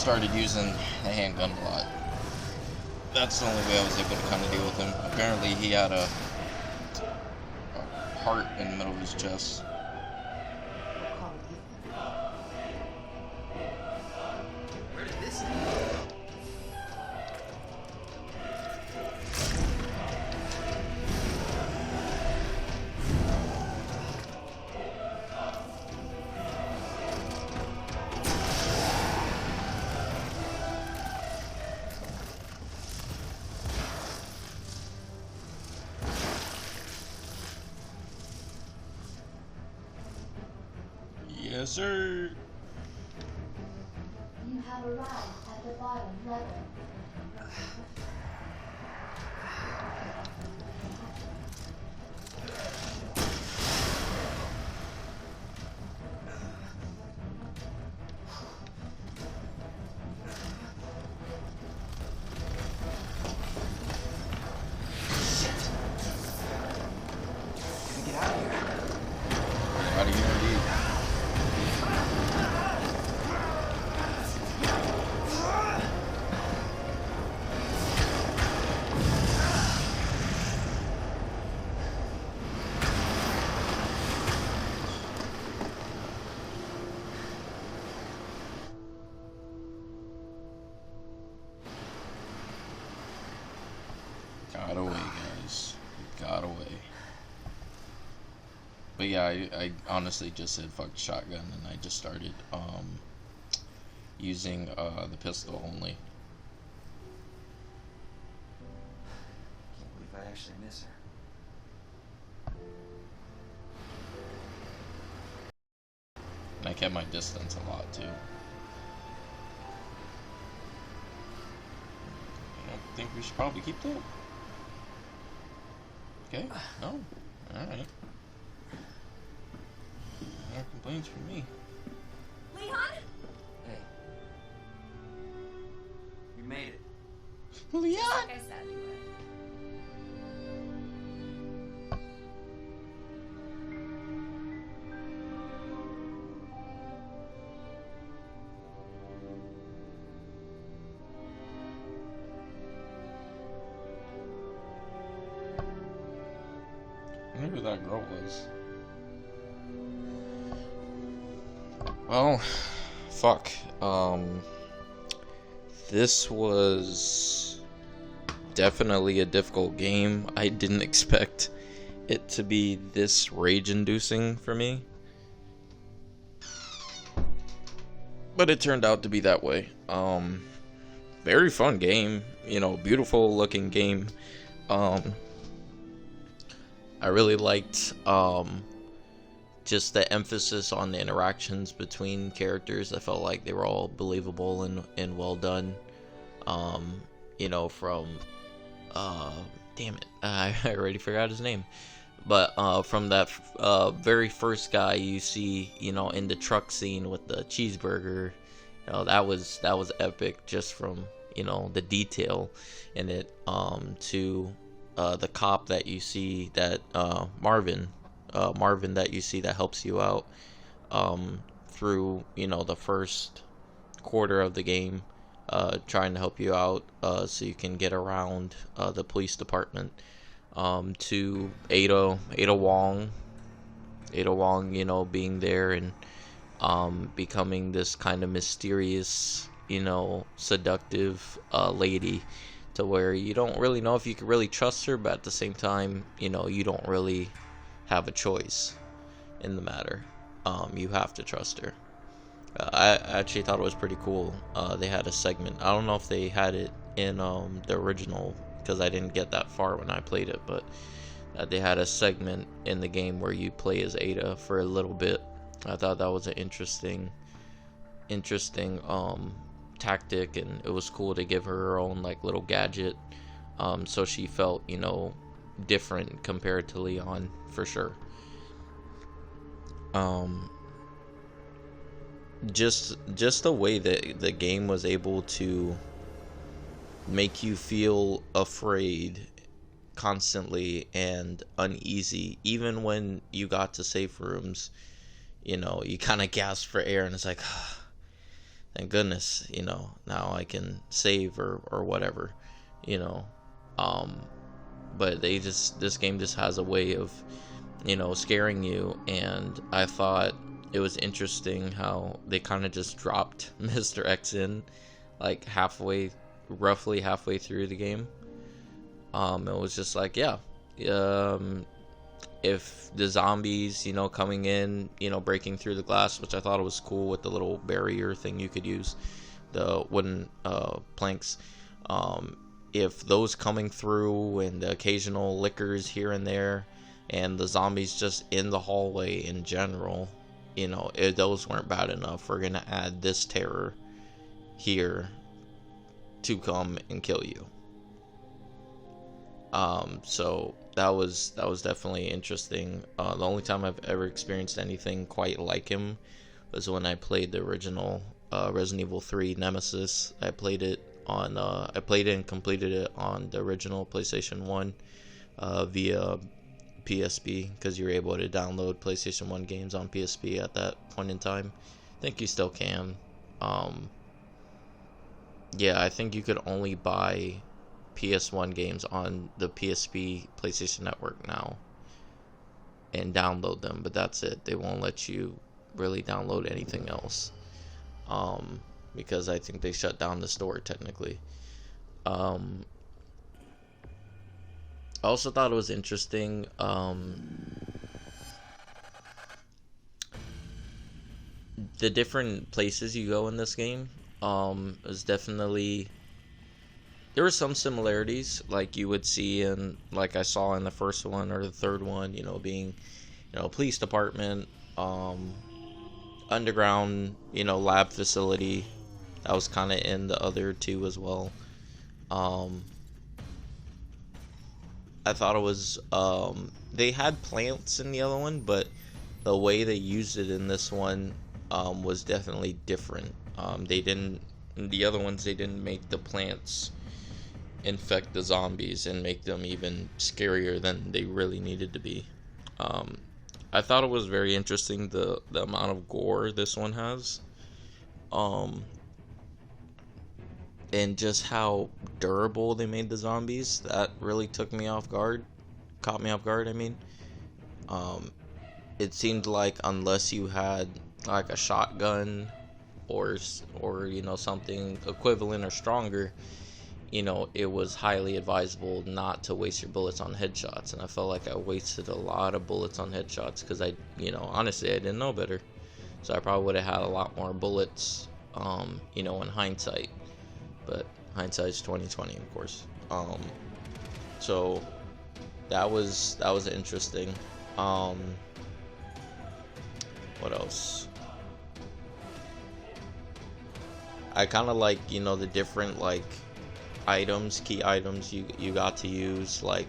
started using the handgun a lot. That's the only way I was able to kind of deal with him. Apparently he had a heart in the middle of his chest. Where did this go? Yes, sir. You have arrived at the bottom level. Shit! Gotta get out of here. How do you indeed? Got away, guys. Got away. But yeah, I honestly just said fuck the shotgun and I just started using the pistol only. Can't believe I actually miss her. And I kept my distance a lot too. I don't think we should probably keep that. Okay, no. Alright. No complaints from me. Leon? Hey. You made it. Leon! Like I said, we would. I wonder who that girl was. Well, fuck. This was definitely a difficult game. I didn't expect it to be this rage-inducing for me. But it turned out to be that way. Very fun game. You know, beautiful looking game. I really liked just the emphasis on the interactions between characters. I felt like they were all believable and well done. You know, from damn it, I already forgot his name. But from that very first guy you see, you know, in the truck scene with the cheeseburger, you know, that was epic just from, you know, the detail in it, to the cop that you see, that Marvin that you see that helps you out through, you know, the first quarter of the game, trying to help you out so you can get around the police department, to Ada Wong, you know, being there and becoming this kind of mysterious, you know, seductive lady, to where you don't really know if you can really trust her, but at the same time, you know, you don't really have a choice in the matter. You have to trust her. I actually thought it was pretty cool. They had a segment. I don't know if they had it in the original, because I didn't get that far when I played it, but they had a segment in the game where you play as Ada for a little bit. I thought that was an interesting tactic, and it was cool to give her own like little gadget, so she felt, you know, different compared to Leon for sure. Just the way that the game was able to make you feel afraid constantly and uneasy, even when you got to safe rooms, you know, you kind of gasp for air and it's like thank goodness, you know, now I can save or whatever, you know. But this game just has a way of, you know, scaring you, and I thought it was interesting how they kind of just dropped Mr.X in, like roughly halfway through the game. It was just like, yeah, if the zombies, you know, coming in, you know, breaking through the glass, which I thought it was cool with the little barrier thing you could use, the wooden planks. If those coming through and the occasional lickers here and there, and the zombies just in the hallway in general, you know, if those weren't bad enough, we're gonna add this terror here to come and kill you. So that was definitely interesting. The only time I've ever experienced anything quite like him was when I played the original Resident Evil 3 Nemesis. I played it and completed it on the original PlayStation 1 via PSP, because you were able to download PlayStation 1 games on PSP at that point in time. I think you still can. Yeah, I think you could only buy PS1 games on the PSP PlayStation Network now and download them, but that's it. They won't let you really download anything else, because I think they shut down the store technically. I also thought it was interesting, the different places you go in this game. Was definitely, there were some similarities, like you would see in, like I saw in the first one or the third one, you know, being, you know, police department, underground, you know, lab facility. That was kind of in the other two as well. I thought it was, they had plants in the other one, but the way they used it in this one was definitely different. They didn't, in the other ones, they didn't make the plants infect the zombies and make them even scarier than they really needed to be. I thought it was very interesting, the amount of gore this one has, and just how durable they made the zombies. That really caught me off guard. I mean, it seemed like unless you had like a shotgun or you know, something equivalent or stronger, you know, it was highly advisable not to waste your bullets on headshots. And I felt like I wasted a lot of bullets on headshots because I, you know, honestly, I didn't know better. So I probably would have had a lot more bullets, you know, in hindsight. But hindsight's 2020, of course. So that was interesting. What else? I kind of like, you know, the different like items, key items you got to use, like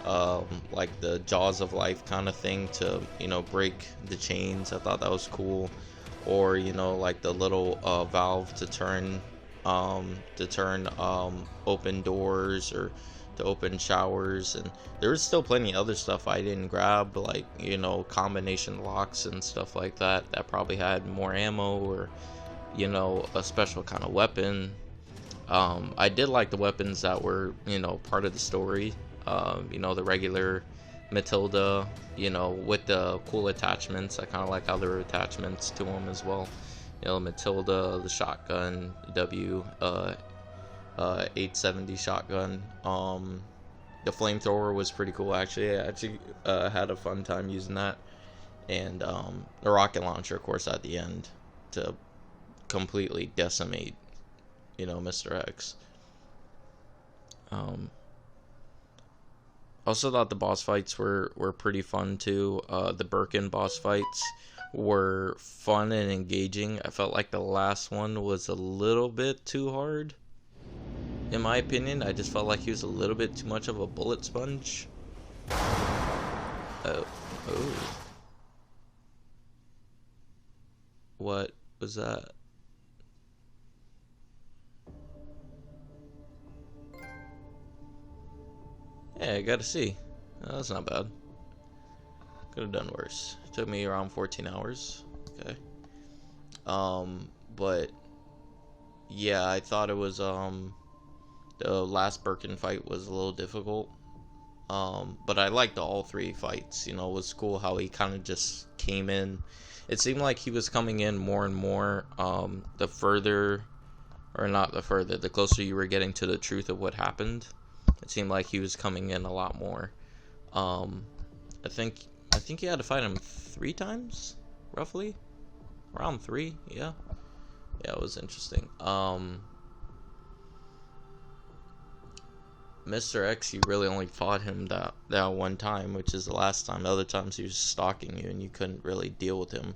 the jaws of life kind of thing to, you know, break the chains. I thought that was cool. Or, you know, like the little valve to turn open doors or to open showers. And there was still plenty of other stuff I didn't grab, like, you know, combination locks and stuff like that probably had more ammo, or, you know, a special kind of weapon. I did like the weapons that were, you know, part of the story. You know, the regular Matilda, you know, with the cool attachments. I kind of like how there were attachments to them as well. You know, Matilda, the shotgun, W 870 shotgun. The flamethrower was pretty cool, actually. I actually had a fun time using that. And the rocket launcher, of course, at the end to completely decimate, you know, Mr.X. Also thought the boss fights were pretty fun too. The Birkin boss fights were fun and engaging. I felt like the last one was a little bit too hard, in my opinion. I just felt like he was a little bit too much of a bullet sponge. Oh. What was that? Yeah, I gotta see. Oh, that's not bad. Could have done worse. It took me around 14 hours. Okay. But Yeah, I thought it was the last Birkin fight was a little difficult. But I liked all three fights. You know, it was cool how he kind of just came in. It seemed like he was coming in more and more. The further, or not the further, the closer you were getting to the truth of what happened, it seemed like he was coming in a lot more. Um, I think you had to fight him 3 times, roughly, around 3. Yeah, yeah, it was interesting. Mr.X, you really only fought him that one time, which is the last time. The other times he was stalking you, and you couldn't really deal with him.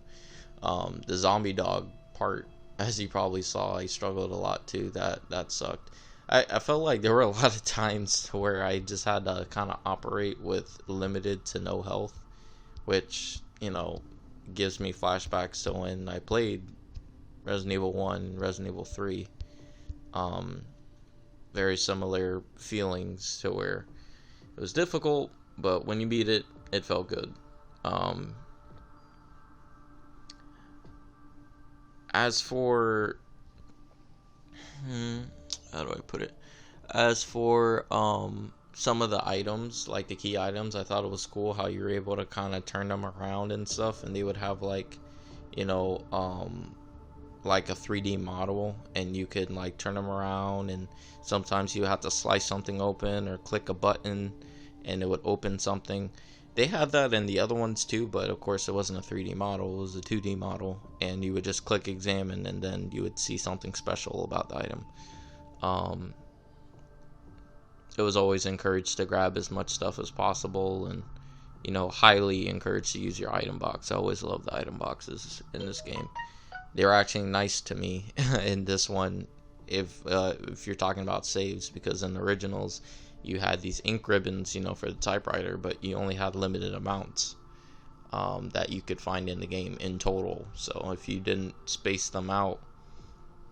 The zombie dog part, as you probably saw, I struggled a lot too. That sucked. I felt like there were a lot of times where I just had to kind of operate with limited to no health, which, you know, gives me flashbacks to when I played Resident Evil 1, Resident Evil 3. Very similar feelings to where it was difficult, but when you beat it, it felt good. As for how do I put it? As for some of the items, like the key items, I thought it was cool how you were able to kind of turn them around and stuff, and they would have like, you know, like a 3D model, and you could like turn them around, and sometimes you have to slice something open or click a button and it would open something. They had that in the other ones too, but of course it wasn't a 3D model, it was a 2D model, and you would just click examine and then you would see something special about the item. It was always encouraged to grab as much stuff as possible, and, you know, highly encouraged to use your item box. I always loved the item boxes in this game. They were actually nice to me in this one, if you're talking about saves, because in the originals you had these ink ribbons, you know, for the typewriter, but you only had limited amounts that you could find in the game in total. So if you didn't space them out,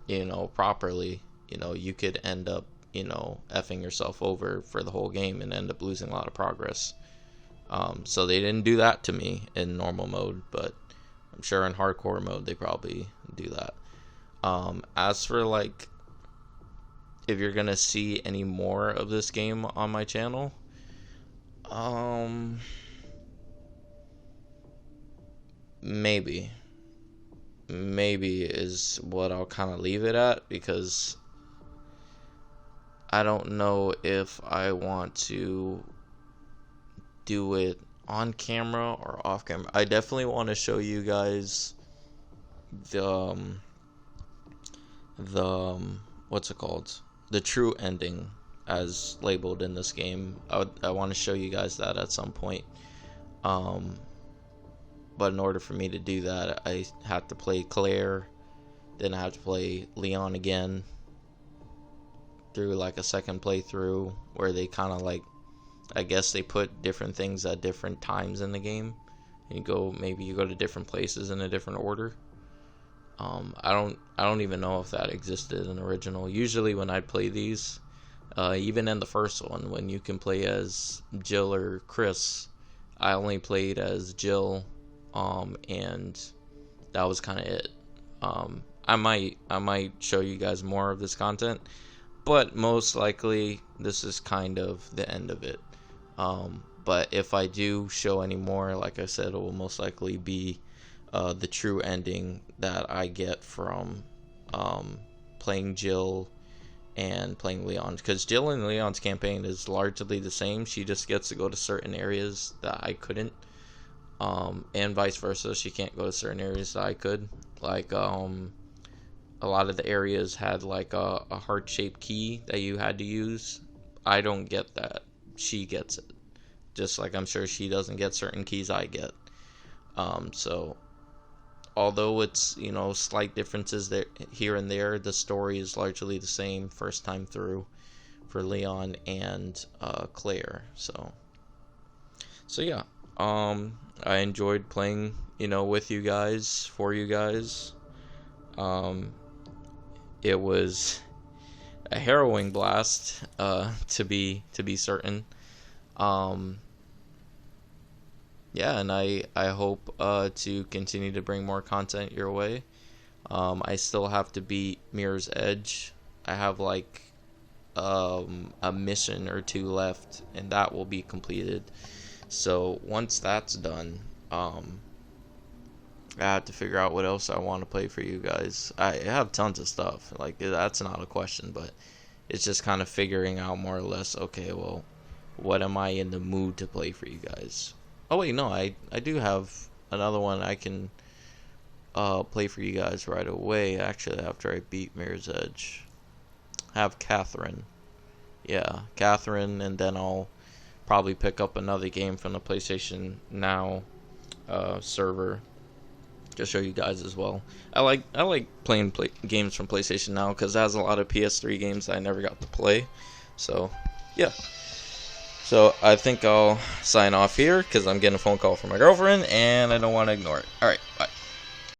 you know, properly, you know, you could end up, you know, effing yourself over for the whole game and end up losing a lot of progress. So they didn't do that to me in normal mode, but I'm sure in hardcore mode they probably do that. As for like, if you're gonna see any more of this game on my channel, maybe is what I'll kind of leave it at, because I don't know if I want to do it on camera or off camera. I definitely want to show you guys the what's it called, the true ending as labeled in this game. I want to show you guys that at some point, but in order for me to do that, I have to play Claire, then I have to play Leon again through like a second playthrough, where they kind of like, I guess they put different things at different times in the game, and you go to different places in a different order. I don't even know if that existed in the original. Usually when I play these, even in the first one, when you can play as Jill or Chris, I only played as Jill, and that was kind of it. I might show you guys more of this content, but most likely this is kind of the end of it. But if I do show any more, like I said, it will most likely be the true ending that I get from playing Jill and playing Leon, because Jill and Leon's campaign is largely the same. She just gets to go to certain areas that I couldn't, and vice versa. She can't go to certain areas that I could. Like a lot of the areas had like a heart-shaped key that you had to use. I don't get that. She gets it, just like I'm sure she doesn't get certain keys I get. So although it's, you know, slight differences there here and there, the story is largely the same first time through for Leon and Claire. So yeah, I enjoyed playing, you know, with you guys, for you guys. It was a harrowing blast, to be certain. Yeah, and I hope to continue to bring more content your way. I still have to beat Mirror's Edge. I have like a mission or two left, and that will be completed. So once that's done, I have to figure out what else I want to play for you guys. I have tons of stuff, like that's not a question, but it's just kind of figuring out more or less, okay, well, what am I in the mood to play for you guys? Oh wait, no, I do have another one I can play for you guys right away, actually, after I beat Mirror's Edge. I have Catherine. Yeah, Catherine, and then I'll probably pick up another game from the PlayStation Now server to show you guys as well. I like playing games from PlayStation Now because it has a lot of PS3 games that I never got to play. So, yeah. So, I think I'll sign off here because I'm getting a phone call from my girlfriend and I don't want to ignore it. Alright, bye.